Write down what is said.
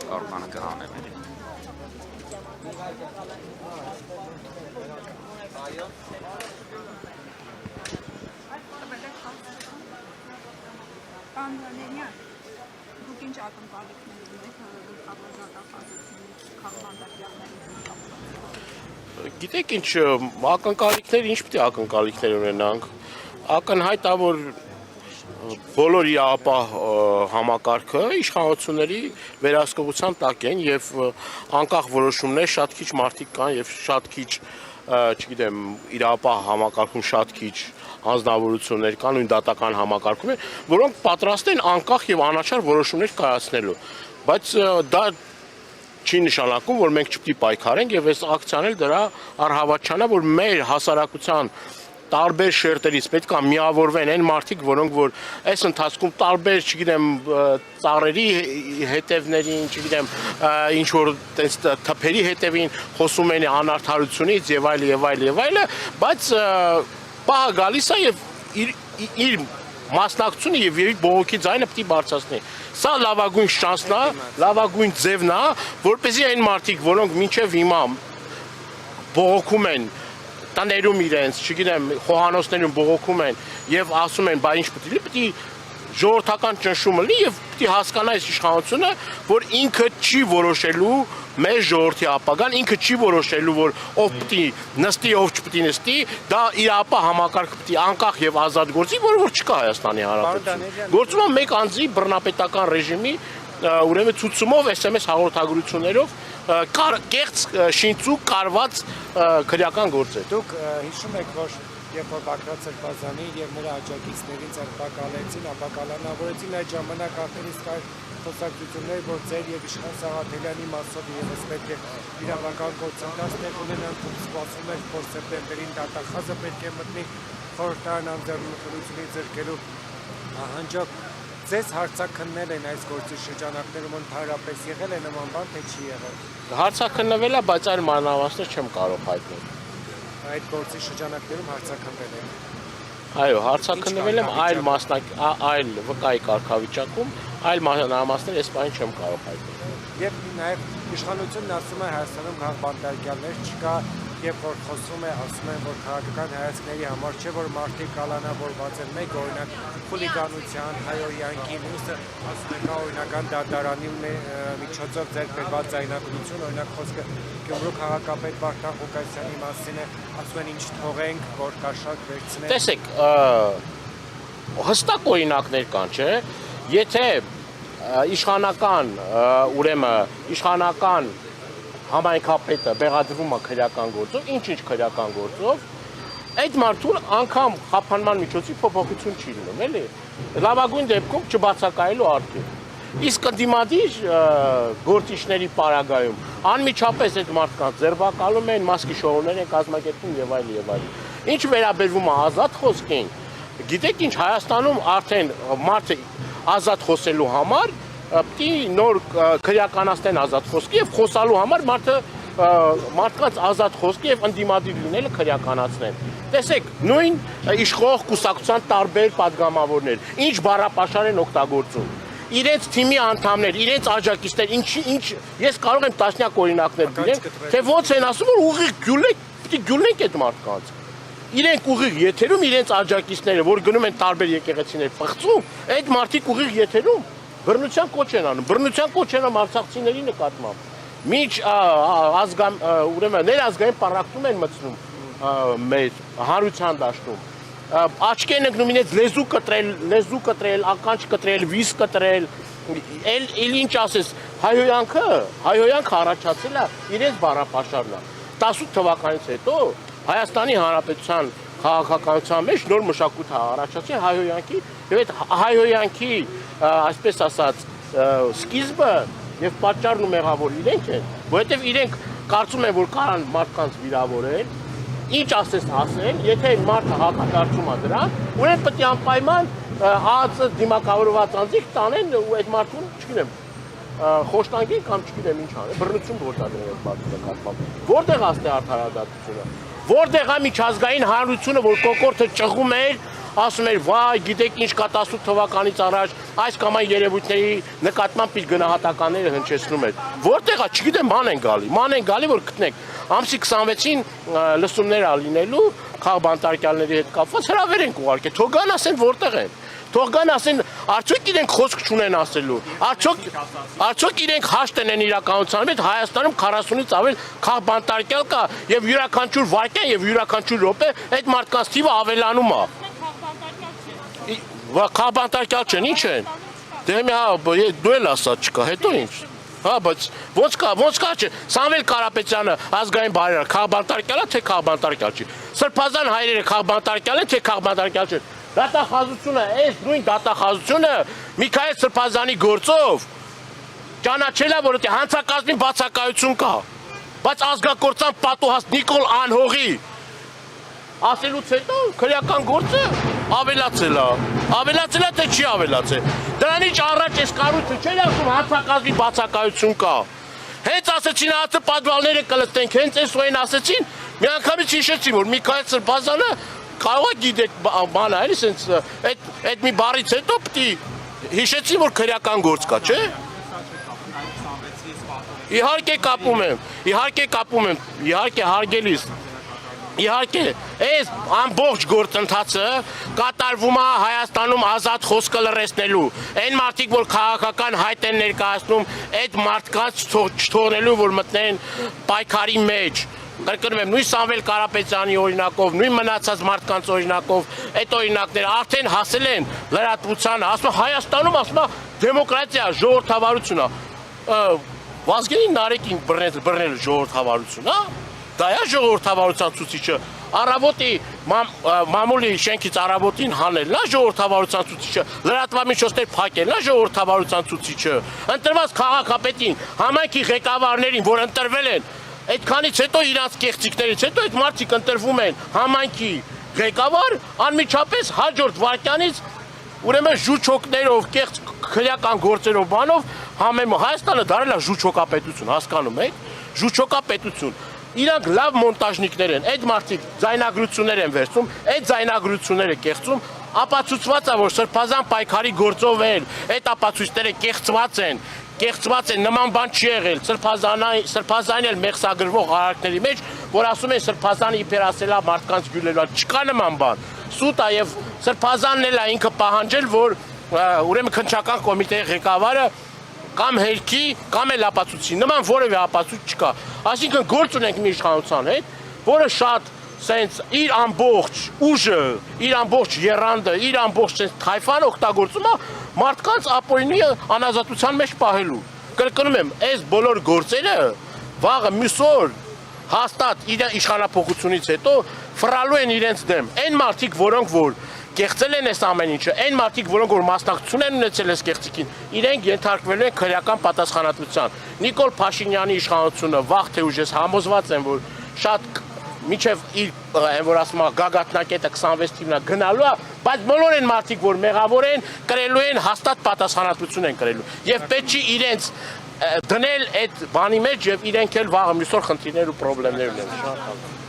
Կարողանա կրանել։ Կանրանենյան, դուք ինչ ակնկալիքներ ունեք քաղաքական Գիտեք ինչ ակնկալիքներ, ինչ պետք է ակնկալիքներ ունենանք։ Ակնհայտ է, որ բոլոր իրապահ համակարգը իշխանությունների վերահսկողության տակ են եւ անկախ որոշումներ շատ քիչ մարդիկ կան եւ շատ քիչ, չգիտեմ, իրապահ համակարգում շատ քիչ անձնավորություններ կան, նույն դատական համակարգում են, որոնք պատրաստ են անկախ եւ անաչառ որոշումներ կայացնելու։ Բայց դա չի նշանակում, որ մենք չպետք է պայքարենք եւ այս ակցիան էլ դրա առհավատ չանա, որ մեր հասարակության տարբեր շերտերից պետք է միավորվեն այն մարդիկ, որոնք որ այս ընթացքում տարբեր, չգիտեմ, ծառերի հետևներին, չգիտեմ, ինչ որ տես թփերի հետևին խոսում են անարդարությունից եւ այլ, բայց պահը գալիս է եւ իր մասնակցությունը եւ իր բողոքի ձայնը պետք է բարձրացնի։ Սա լավագույն շանսն է, լավագույն ձևն է, որպեսզի այն մարդիկ, որոնք մինչեւ հիմա բողոքում են տաներում իրենց, չգիտեմ, խոհանոցներում բողոքում են եւ ասում են, բա ինչ պետք է ժողովրդական ճնշումը լինի եւ պետք է հասկանա այս իշխանությունը, որ ինքը չի որոշելու մեր ժողովրդի ապագան, ինքը չի որոշելու, որ ով պետք է նստի, ով չպետք է նստի, դա իր ապա համակարգը պետք է անկախ եւ ազատ գործի, որը որ չկա Հայաստանի Հանրապետությունում։ Գործում է մեկ անձի բռնապետական ռեժիմի ուրեմն ցուցումով SMS հաղորդագրություններով կեղծ շինծու կարված քրեական գործեր։ Դուք հիշում եք, որ երբ որ Բագրատ Սրբազանի եւ նրա աջակիցներին ձերբակալեցին, ապակալանավորեցին, այդ ժամանակ արդեն իսկ այլ խոսակցություններ, որ ձեր եւ Իշխան Սաղաթելյանի մասով եւս պետք է իրավական գործընթացներ ունենան, սպասում էր, որ սեպտեմբերին դատախազը պետք է մտնի խորհրդարան անձեռնությունից ձեռքելու ահանջով։ Ձեզ հարցաքննել են այս գործի շրջանակներում, ընդհանրապես եղել է նման բան, թե չի եղել։ Հարցաքննվել է, բայց այլ մանրամասներ չեմ կարող հայտնել։ Այդ գործի շրջանակներում հարցաքննել են։ Այո, հարցաքննվել եմ այլ վկայի կարգավիճակում, այլ մանրամասներ այս բանը չեմ կարող հայտնել։ Եվ նաև իշխանությունն ասում է Հայաստանում քաղաքապետարյաններ չկա, երբ որ խոսում է, ասում են, որ քաղաքական հայացքների համար չէ, որ մարդիկ կալանավորված են, մեկ օրինակ խուլիգանության, հայօրյանքի, մյուսը ասում է կա օրինական դատարանի միջոցով ձեռք բերված ձայնագրություն, օրինակ խոսքը Գյումրու քաղաքապետ Վարդան Ղուկասյանի մասին է, ասում են ինչ թողենք, որ կաշառք վերցնենք։ Տեսեք, հստակ օրինակներ կան, չէ՞, եթե իշխանական համայնքապետը բեղադրվում է քրեական գործով, ինչ քրեական գործով, այդ մարդուն անգամ խափանման միջոցի փոփոխություն չի լինում, էլի։ Լավագույն դեպքում չբացակայելու արդյունք։ Իսկ դիմադիր գործիչների պարագայում անմիջապես այդ մարդկանց ձերբակալում են, մասկի շոուներ են կազմակերպում եւ այլ։ Ինչ վերաբերվում է ազատ խոսքին, գիտեք ինչ, Հայաստանում արդեն մարդը ազատ խոսելու համար պետք է նոր քրեականացնեն ազատ խոսքը եւ խոսալու համար մարդկանց ազատ խոսքը եւ ընդդիմադիր լինելը քրեականացնեն։ Տեսեք, նույն իշխող կուսակցության տարբեր падգամավորներ, ինչ բառապաշար են օգտագործում։ Իրենց թիմի անդամներ, իրենց աջակիցներ, ինչ ես կարող եմ տասնյակ օրինակներ բերեմ, թե ոնց են ասում, որ ուղիղ գյուլենք այդ մարդկանց։ Իրենք ուղիղ եթերում իրենց աջակիցները, որ գնում են տարբեր եկեղեցիներ պղծում, այդ մարդիկ ուղիղ եթերում բռնության կոչ են անում, արցախցիների նկատմամբ։ Մինչ ուրեմն ներազգային պառակտում են մտցնում մեր հանրության դաշտում։ Աչքի են ընկնում իրենց լեզու կտրել, ականջ կտրել, վիզ կտրել, էլ ինչ ասես, հայհոյանքը առաջացել է իրենց բառապաշարն է։ 18 թվականից հետո Հայաստանի Հանրապետության քաղաքականության մեջ նոր մշակույթ առաջացել հայհոյանքի եւ այդ հայհոյանքի, այսպես ասած, սկիզբը եւ պատճառն ու մեղավոր իրենք են, որովհետեւ իրենք կարծում են, որ կարան մարդկանց վիրավորել, ինչ ասես ասեն, եթե այն մարդը հակադարձում է դրան, ուրեմն պետք է անպայման ԱԱԾ դիմակավորված անձիկ տանեն ու այդ մարդուն, չգիտեմ, խոշտանգեն կամ չգիտեմ ինչ անեն, բռնություն գործադրեն այդ մարդու նկատմամբ։ Որտեղ է արդարադատությունը։ Որտեղ է միջազգային հանրությունը, որ կոկորդը ճղում էր ասում էր վայ, գիտեք ինչ կա 18 թվականից առաջ այս կամ այն երևույթների նկատմամբ իր գնահատականները հնչեցնում էր։ Որտեղ է, չգիտեմ, ման են գալի, որ գտնեք։ Ամսի 26-ին լսումներ ա լինելու խաղ բանտարկյալների հետ կապված հրավեր ենք ուղարկել։ Թող գան ասեն որտեղ են։ Թող գան ասեն, արդյոք իրենք խոսք չունեն ասելու։ Արդյոք իրենք հաշտ են իրականության հետ Հայաստանում 40-ից ավել խաղ բանտարկյալ կա եւ յուրաքանչյուր վայրկյան եւ յուրաքանչյուր րոպե այդ մարդկանց թիվը ավելանում է։ Խաղ բանտարկյալ չեն, ինչ են։ Դե մի դու էլ ասած չկա, հետո ինչ։ Հա, բայց ոնց կա չէ։ Սամվել Կարապետյանը ազգային բարերը խաղ բանտարկյալ է, թե խաղ բանտարկյալ չի։ Սրբազան հայրերը խաղ բանտարկյալ են, թե խաղ բանտարկյալ չեն։ Դատախազությունը, այս նույն դատախազությունը Միքայել Սրբազանի գործով ճանաչել է, որ հանցակազմի բացակայություն կա, բայց ազգակործան պատուհաս Նիկոլ Անհողի ասելուց հետո քրեական գործը ավելացել է, թե չի ավելացել։ Դրանից առաջ այս կառույցը չէր ասում հանցակազմի բացակայություն կա։ Հենց ասեցին հացը պատվալները կլստենք, հենց այս օեն ասեցին, մի անգամից հիշեցին, որ Միքայել Սրբազանը կարող է գիտեք բանը, էլի սենց այդ մի բառից հետո պտի հիշեցին, որ քրեական գործ կա, չէ։ Իհարկե կապում եմ, հարգելիս։ Իհարկե, այս ամբողջ գործընթացը կատարվում է Հայաստանում ազատ խոսքը լռեցնելու։ Այն մարդիկ, որ քաղաքական հայտ են ներկայացնում, այդ մարդկանց չթողնելու, որ մտնեն պայքարի մեջ։ Կրկնում եմ, նույն Սամվել Կարապետյանի օրինակով, նույն մնացած մարդկանց օրինակով, այդ օրինակները արդեն հասել են լրատվությանը, ասում է Հայաստանում, ասում է դեմոկրատիա, ժողովրդավարություն է։ Վազգենի Նարեկին բռնել ժողովրդավարություն, հա։ Դա է ժողովրդավարության ցուցիչը։ Առավոտի մամուլի շենքից առավոտին հանելն է ժողովրդավարության ցուցիչը։ Լրատվամիջոցներ փակելն է ժողովրդավարության ցուցիչը։ Ընտրված քաղաքապետին, համայնքի ղեկավարներին, որ ընտրվել են, այդքանից հետո իրանց կեղծիքներից հետո այդ մարդիկ ընտրվում են համայնքի ղեկավար, անմիջապես հաջորդ վարքյանից ուրեմն ժուչոկներով, կեղծ քրեական գործերով բանով Հայաստանը դարել է ժուչոկապետություն, հասկանում եք։ Ժուչոկապետություն։ Իրանք լավ մոնտաժնիկներ են, այդ մարդիկ ձայնագրություններ են վերցում, այդ ձայնագրությունները կեղծում, ապացուցված է, որ Սրբազան պայքարի գործով էլ այդ ապացույցները կեղծված են, նման բան չի եղել, Սրբազանն էլ մեղսագրվող արարքների մեջ, որ ասում են Սրբազանը իբր ասել է մարդկանց գյուլելու, չկա նման բան, սուտ է եւ Սրբազանն էլ է ինքը պահանջել, որ ուրեմն քննչական կոմիտեի ղեկավարը կամ հերքի, կամ էլ ապացույցի, նման որևէ ապացույց չկա։ Այսինքն գործ ունենք մի իշխանության հետ, որը շատ սենց իր ամբողջ ուժը, իր ամբողջ եռանդը, իր ամբողջ սենց թայֆան օգտագործում է մարդկանց ապօրինի անազատության մեջ պահելու։ Կրկնում եմ, այս բոլոր գործերը վաղը մյուս օր հաստատ իր իշխանափոխությունից հետո ֆռալու են իրենց դեմ։ Այն մարդիկ, որոնք որ կեղծել են այս ամեն ինչը, այն մարդիկ, որոնք որ մասնակցություն են ունեցել այս կեղծիքին, իրենք ենթարկվելու են քրեական պատասխանատվության։ Նիկոլ Փաշինյանի իշխանությունը վաղ թե ուժ համոզված են, որ շատ միջև իր որ ասում է գագաթնակետը 26 թիվնա գնալու է, բայց բոլոր են մարդիկ, որ մեղավոր են, կրելու են հաստատ պատասխանատվություն են կրելու։ Եվ պետք չի իրենց դնել այդ բանի մեջ եւ իրենք էլ վաղը մյուսօր խնդիրներ ու խնդիրներ ունեն։